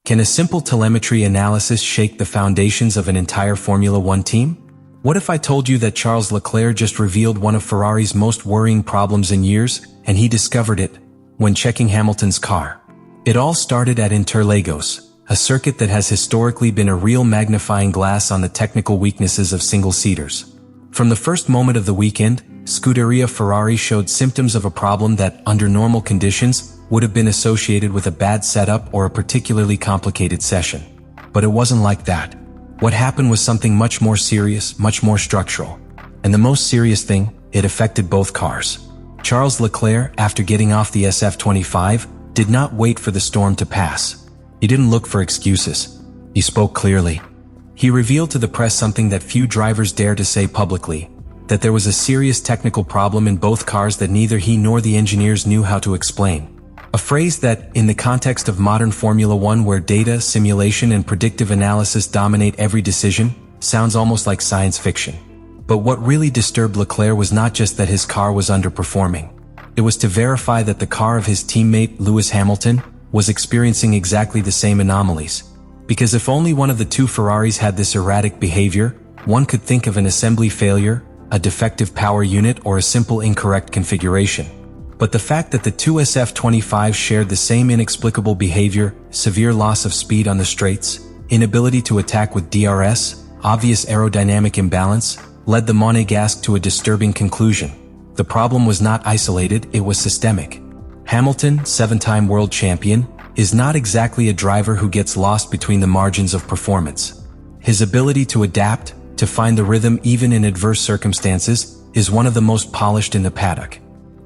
Can a simple telemetry analysis shake the foundations of an entire Formula One team? What if I told you that Charles Leclerc just revealed one of Ferrari's most worrying problems in years, and he discovered it when checking Hamilton's car? It all started at Interlagos, a circuit that has historically been a real magnifying glass on the technical weaknesses of single-seaters. From the first moment of the weekend, Scuderia Ferrari showed symptoms of a problem that, under normal conditions, would have been associated with a bad setup or a particularly complicated session. But it wasn't like that. What happened was something much more serious, much more structural. And the most serious thing, it affected both cars. Charles Leclerc, after getting off the SF25, did not wait for the storm to pass. He didn't look for excuses. He spoke clearly. He revealed to the press something that few drivers dare to say publicly, that there was a serious technical problem in both cars that neither he nor the engineers knew how to explain. A phrase that, in the context of modern Formula One where data, simulation and predictive analysis dominate every decision, sounds almost like science fiction. But what really disturbed Leclerc was not just that his car was underperforming. It was to verify that the car of his teammate, Lewis Hamilton, was experiencing exactly the same anomalies. Because if only one of the two Ferraris had this erratic behavior, one could think of an assembly failure, a defective power unit or a simple incorrect configuration. But the fact that the two SF25s shared the same inexplicable behavior, severe loss of speed on the straights, inability to attack with DRS, obvious aerodynamic imbalance, led the Monegasque to a disturbing conclusion. The problem was not isolated, it was systemic. Hamilton, 7-time world champion, is not exactly a driver who gets lost between the margins of performance. His ability to adapt, to find the rhythm even in adverse circumstances, is one of the most polished in the paddock.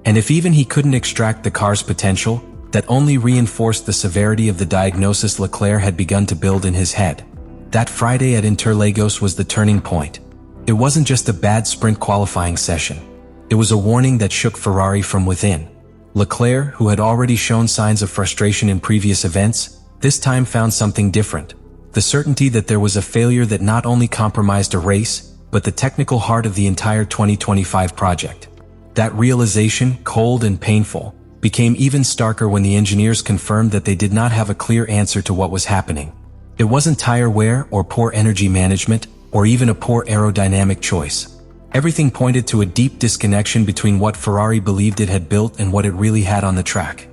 And if even he couldn't extract the car's potential, that only reinforced the severity of the diagnosis Leclerc had begun to build in his head. That Friday at Interlagos was the turning point. It wasn't just a bad sprint qualifying session. It was a warning that shook Ferrari from within. Leclerc, who had already shown signs of frustration in previous events, this time found something different. The certainty that there was a failure that not only compromised a race, but the technical heart of the entire 2025 project. That realization, cold and painful, became even starker when the engineers confirmed that they did not have a clear answer to what was happening. It wasn't tire wear or poor energy management, or even a poor aerodynamic choice. Everything pointed to a deep disconnection between what Ferrari believed it had built and what it really had on the track.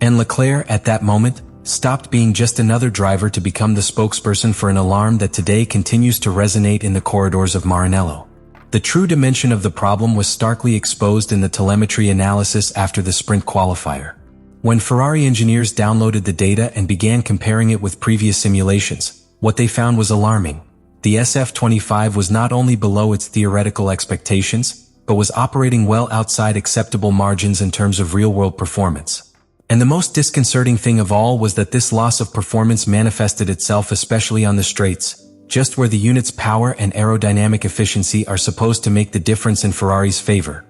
And Leclerc, at that moment, stopped being just another driver to become the spokesperson for an alarm that today continues to resonate in the corridors of Maranello. The true dimension of the problem was starkly exposed in the telemetry analysis after the sprint qualifier. When Ferrari engineers downloaded the data and began comparing it with previous simulations, what they found was alarming. The SF25 was not only below its theoretical expectations, but was operating well outside acceptable margins in terms of real-world performance. And the most disconcerting thing of all was that this loss of performance manifested itself especially on the straights, just where the unit's power and aerodynamic efficiency are supposed to make the difference in Ferrari's favor.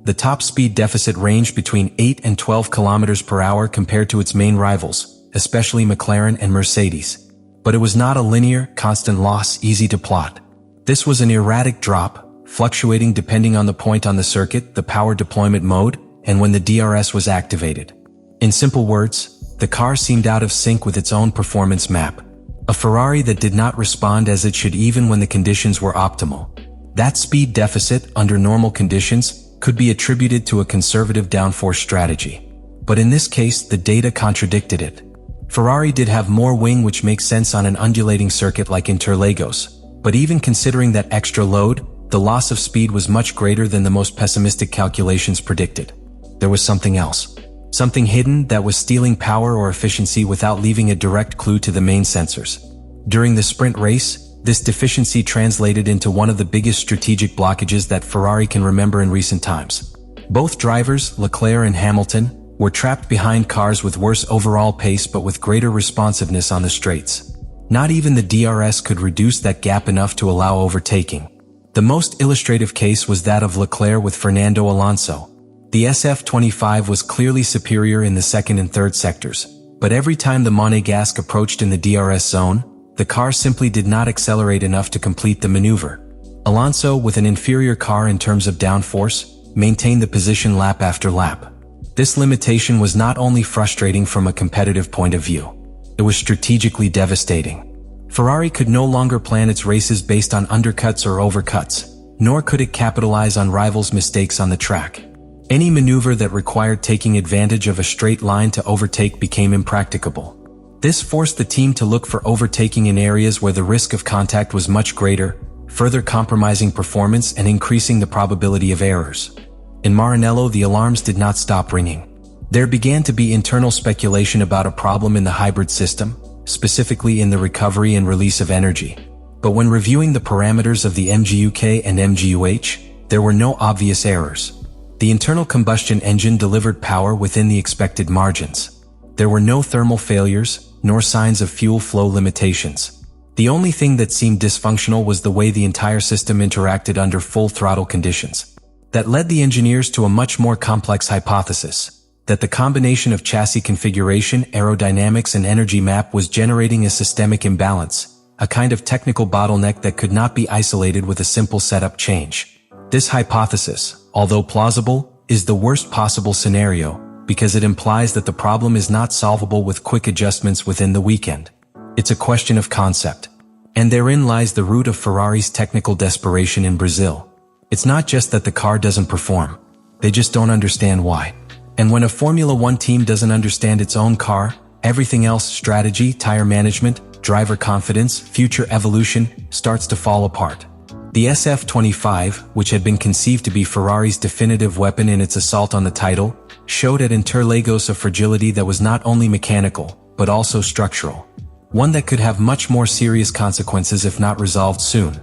The top speed deficit ranged between 8 and 12 km per hour compared to its main rivals, especially McLaren and Mercedes. But it was not a linear, constant loss easy to plot. This was an erratic drop, fluctuating depending on the point on the circuit, the power deployment mode, and when the DRS was activated. In simple words, the car seemed out of sync with its own performance map. A Ferrari that did not respond as it should even when the conditions were optimal. That speed deficit, under normal conditions, could be attributed to a conservative downforce strategy. But in this case, the data contradicted it. Ferrari did have more wing, which makes sense on an undulating circuit like Interlagos, but even considering that extra load, the loss of speed was much greater than the most pessimistic calculations predicted. There was something else. Something hidden that was stealing power or efficiency without leaving a direct clue to the main sensors. During the sprint race, this deficiency translated into one of the biggest strategic blockages that Ferrari can remember in recent times. Both drivers, Leclerc and Hamilton, were trapped behind cars with worse overall pace but with greater responsiveness on the straights. Not even the DRS could reduce that gap enough to allow overtaking. The most illustrative case was that of Leclerc with Fernando Alonso. The SF25 was clearly superior in the second and third sectors, but every time the Monegasque approached in the DRS zone, the car simply did not accelerate enough to complete the maneuver. Alonso, with an inferior car in terms of downforce, maintained the position lap after lap. This limitation was not only frustrating from a competitive point of view. It was strategically devastating. Ferrari could no longer plan its races based on undercuts or overcuts, nor could it capitalize on rivals' mistakes on the track. Any maneuver that required taking advantage of a straight line to overtake became impracticable. This forced the team to look for overtaking in areas where the risk of contact was much greater, further compromising performance and increasing the probability of errors. In Maranello, the alarms did not stop ringing. There began to be internal speculation about a problem in the hybrid system, specifically in the recovery and release of energy. But when reviewing the parameters of the MGUK and MGUH, there were no obvious errors. The internal combustion engine delivered power within the expected margins. There were no thermal failures, nor signs of fuel flow limitations. The only thing that seemed dysfunctional was the way the entire system interacted under full throttle conditions. That led the engineers to a much more complex hypothesis, that the combination of chassis configuration, aerodynamics, and energy map was generating a systemic imbalance, a kind of technical bottleneck that could not be isolated with a simple setup change. This hypothesis, although plausible, is the worst possible scenario, because it implies that the problem is not solvable with quick adjustments within the weekend. It's a question of concept. And therein lies the root of Ferrari's technical desperation in Brazil. It's not just that the car doesn't perform. They just don't understand why. And when a Formula One team doesn't understand its own car, everything else, strategy, tire management, driver confidence, future evolution, starts to fall apart. The SF25, which had been conceived to be Ferrari's definitive weapon in its assault on the title, showed at Interlagos a fragility that was not only mechanical, but also structural. One that could have much more serious consequences if not resolved soon.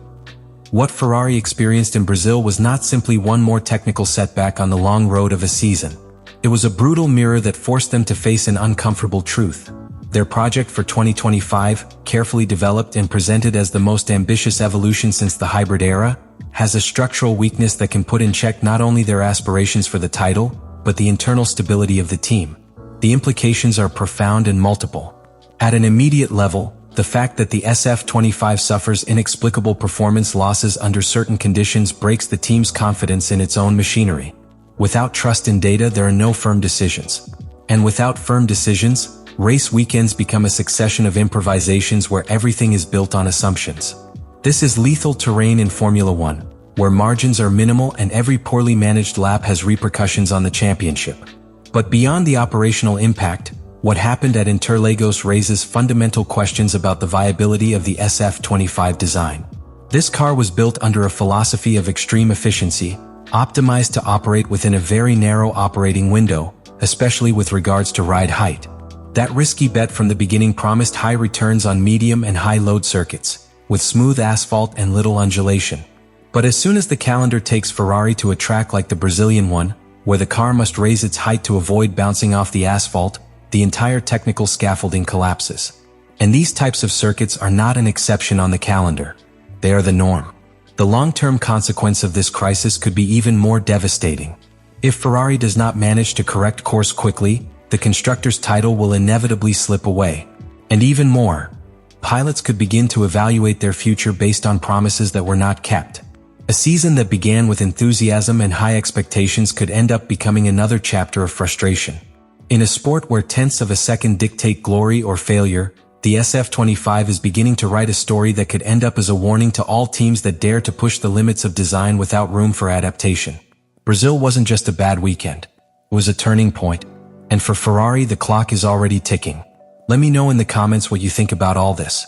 What Ferrari experienced in Brazil was not simply one more technical setback on the long road of a season. It was a brutal mirror that forced them to face an uncomfortable truth. Their project for 2025, carefully developed and presented as the most ambitious evolution since the hybrid era, has a structural weakness that can put in check not only their aspirations for the title, but the internal stability of the team. The implications are profound and multiple. At an immediate level, the fact that the SF25 suffers inexplicable performance losses under certain conditions breaks the team's confidence in its own machinery. Without trust in data, there are no firm decisions. And without firm decisions, race weekends become a succession of improvisations where everything is built on assumptions. This is lethal terrain in Formula One, where margins are minimal and every poorly managed lap has repercussions on the championship. But beyond the operational impact, what happened at Interlagos raises fundamental questions about the viability of the SF25 design. This car was built under a philosophy of extreme efficiency, optimized to operate within a very narrow operating window, especially with regards to ride height. That risky bet from the beginning promised high returns on medium and high load circuits, with smooth asphalt and little undulation. But as soon as the calendar takes Ferrari to a track like the Brazilian one, where the car must raise its height to avoid bouncing off the asphalt, the entire technical scaffolding collapses. And these types of circuits are not an exception on the calendar. They are the norm. The long-term consequence of this crisis could be even more devastating. If Ferrari does not manage to correct course quickly, the constructors' title will inevitably slip away. And even more, pilots could begin to evaluate their future based on promises that were not kept. A season that began with enthusiasm and high expectations could end up becoming another chapter of frustration. In a sport where tenths of a second dictate glory or failure, the SF25 is beginning to write a story that could end up as a warning to all teams that dare to push the limits of design without room for adaptation. Brazil wasn't just a bad weekend. It was a turning point. And for Ferrari, the clock is already ticking. Let me know in the comments what you think about all this.